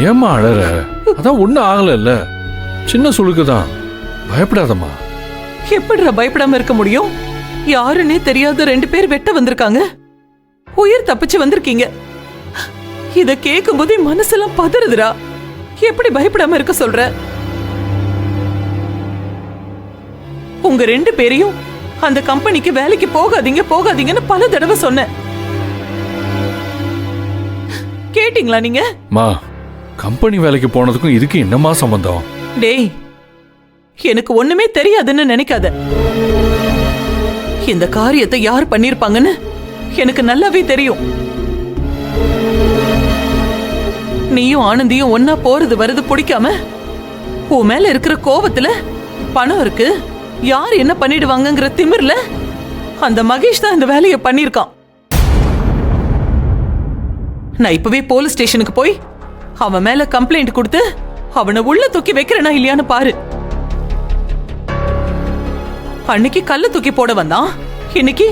ஏமா அழற? அதான் ஒண்ணும் ஆகல, சின்ன சுளுக்குதான், பயப்படாதம்மா. எப்படிடா பயப்படாம இருக்க முடியும்? யாருன்னே தெரியாத 2 பேர் வெட்ட வந்திருக்காங்க. உயிர் தப்பிச்சு வந்திருக்கீங்க. இத கேட்கும் போதே மனசெல்லாம் பதறுதுடா. எப்படி பயப்படாம இருக்க சொல்ற? உங்க 2 பேரையும் அந்த கம்பெனிக்கு வேலைக்கு போகாதீங்க போகாதீங்கன்னு பல தடவை சொன்னேன். கேட்டீங்களா நீங்க? மா, கம்பெனி வேலைக்கு போனதுக்கும் இதுக்கு என்னமா சம்பந்தம்? டேய், எனக்கு ஒண்ணுமே தெரியாதுன்னு நினைக்காத. இந்த காரியத்தை யார் பண்ணிருப்பாங்கன்னு எனக்கு நல்லாவே தெரியும். நீயும் ஆனந்தியும் ஒன்னா போறது வருது பிடிக்காம உன் மேல இருக்கிற கோபத்துல, பணம் இருக்கு யார் என்ன பண்ணிடுவாங்கங்கிற திமிர்ல அந்த மகேஷ் தான் இந்த வேலையை பண்ணிருக்கான். நான் இப்பவே போலீஸ் ஸ்டேஷனுக்கு போய் அவன் மேல கம்ப்ளைண்ட் கொடுத்து அவனை உள்ள தூக்கி வைக்கிறேனா இல்லையான்னு பாரு. அன்னைக்கு கல்ல தூக்கி போட வந்தான், இன்னைக்கு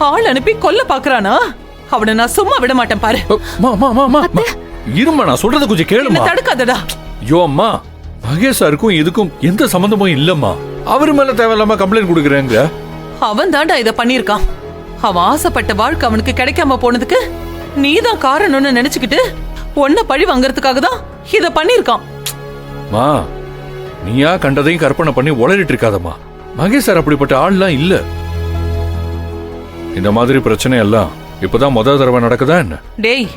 ஆள் அனுப்பி கொல்ல பாக்குறானா? அவனை நான் சும்மா விட மாட்டேன் பாரு. இருமா, நான் சொல்றத கொஞ்சம் கேளுமா. தடுக்காதடா. ஐயோ அம்மா, மகேஷ் சாருக்கும் இதுக்கும் எந்த சம்பந்தமும் இல்லம்மா. அவரு மேல தேவையில்லாம கம்ப்ளைண்ட் கொடுக்குறேங்க. அவன் தாண்டா இத பண்ணிருக்கான். அவன் ஆசைப்பட்ட வாழ்க்கை அவனுக்கு கிடைக்காம போனதுக்கு நீதான் காரணம்னு நினைச்சுக்கிட்டு ஒன்ன பழி வாங்கறதுக்காக தான் இத பண்ணிருக்கான். மா, நீயா கண்டதையும் கற்பனை பண்ணி உளறிட்டு இருக்காதம்மா. மகேஷ் சார் அப்படிப்பட்ட ஆள்லாம் இல்ல. இந்த மாதிரி பிரச்சனை எல்லாம் இப்பதான் முதல் தடவை நடக்குதா என்ன? டேய்,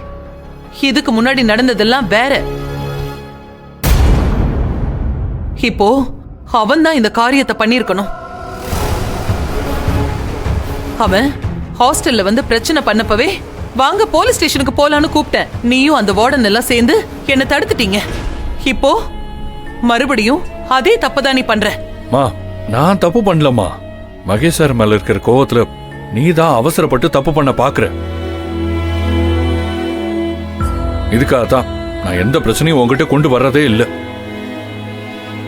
இதுக்கு முன்னாடி நடந்ததெல்லாம் வேற. இப்போ அவன் தான் இந்த காரியத்தை பண்ணிருக்கணும். அவன் ஹாஸ்டல்ல வந்து பிரச்சனை பண்ணப்பவே வாங்க போலீஸ் ஸ்டேஷனுக்கு போலான்னு கூப்பிட்டேன். நீயும் அந்த வார்டன் எல்லாம் சேர்ந்து என்ன தடுத்துட்டீங்க. இப்போ மறுபடியும் அதே தப்பதான் நீ பண்ற. மா, நான் தப்பு பண்ணலம்மா. மகேஷ் சார் மேல இருக்கிற கோவத்துல நீதான் அவசரப்பட்டு தப்பு பண்ண பாக்குற. இதுக்காகத்தான் நான் எந்த பிரச்சனையும் உங்ககிட்ட கொண்டு வர்றதே இல்ல.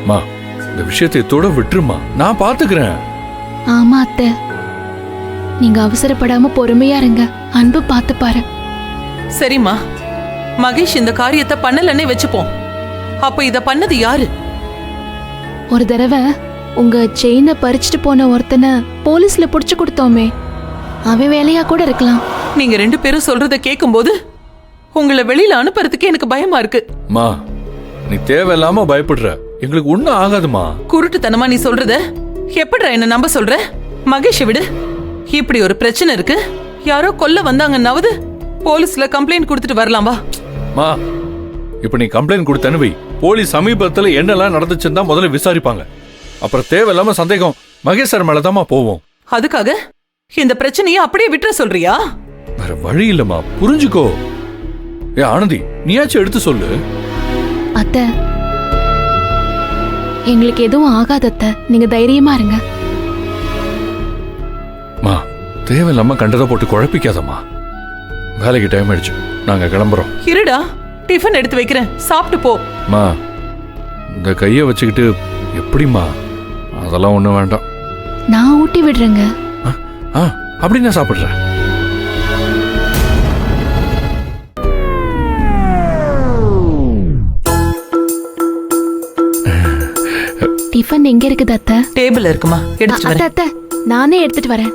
மா, இந்த விஷயத்தை தொட விட்டுருமா, நான் பாத்துக்கிறேன். ஆமா அத்தை, நீங்க அவசரப்படாம பொறுமையா இருங்க. அன்பு பார்த்து பாரு. சரிம்மா, மகேஷ் இந்த காரியத்தை பண்ணலன்னே வச்சுப்போம். அப்ப இத பண்ணது யாரு? ஒரு தடவை உங்க செயினை பறிச்சுட்டு போன ஒருத்தனை போலீஸ்ல புடிச்சு கொடுத்தோமே, அவன் வேலையா கூட இருக்கலாம். நீங்க 2 பேரும் சொல்றத கேட்கும்போது உங்களை வெளியில அனுப்புறதுக்கு எனக்கு பயமா இருக்கு. மா, நீ தேவையில்லாம பயப்படுற. எங்களுக்கு ஒண்ணும் ஆகாதுமா. குருட்டுத்தனமா நீ சொல்றத எப்படிடா என்ன நம்ப சொல்ற? மகேஷ் விடு. இப்படி ஒரு பிரச்சனை இருக்கு, யாரோ கொல்ல வந்தாங்கன்னாவது போலீஸ்ல கம்ப்ளைண்ட் கொடுத்துட்டு வரலாம் வா. மா, இப்ப நீ கம்ப்ளைண்ட் கொடுத்தனு வை, போலீஸ் சமீபத்துல என்னெல்லாம் நடந்துச்சுன்னு தான் முதல்ல விசாரிப்பாங்க. அப்புறம் தேவையில்லாம சந்தேகம் மகேஷ் சார் மேலதாமா போவோம். அதுக்காக இந்த பிரச்சனையை அப்படியே விட்டுற சொல்றியா? வேற வழி இல்லம்மா, புரிஞ்சுக்கோ. ஏ ஆனந்தி, நீயாச்சும் எடுத்து சொல்லு. அத்தை, எங்களுக்கு எதுவும் ஆகாத அத்தை, நீங்க தைரியமா இருங்க. மா, தேவையில்லாம கண்டதை போட்டு குழப்பிக்காதம்மா. வேலைக்கு டைம் ஆயிடுச்சு, நாங்க கிளம்புறோம். இருடா, டிஃபன் எடுத்து வைக்கிறேன், சாப்பிட்டு போ. மா, இந்த கைய வச்சுக்கிட்டு எப்படிமா? அதெல்லாம் ஒண்ணும் வேண்டாம், நான் ஊட்டி விடுறேங்க. அப்படி நான் சாப்பிடுறேன். டிஃபன் எங்க இருக்குது அத்தை? டேபிள் இருக்குமா, எடுத்துட்டு வரேன். அத்தை, நானே எடுத்துட்டு வரேன்.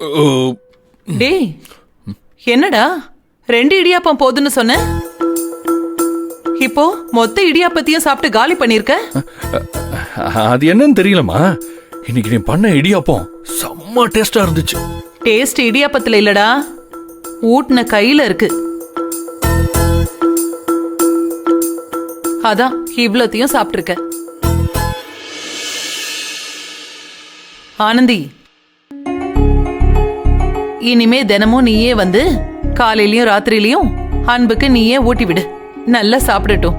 ஓ, டேய் என்னடா 2 இடியாப்பம் போதுன்னு சொன்ன, இப்போ மொத்த இடியாப்பத்தையும் சாப்பிட்டு காலி பண்ணிருக்க. அது என்னன்னு தெரியலம்மா. இன்னைக்கு நீ பண்ண இடியாப்பம் செம்ம டேஸ்டா இருந்துச்சு. டேஸ்ட் இடியாப்பத்துல இல்லடா, ஊட்டின கையில இருக்கு. அதான் இவ்வளத்தையும் சாப்பிட்டுருக்க. ஆனந்தி, இனிமே தினமும் நீயே வந்து காலையிலயும் ராத்திரியிலயும் அன்புக்கு நீயே ஊட்டி விடு. நல்லா சாப்பிடட்டும்.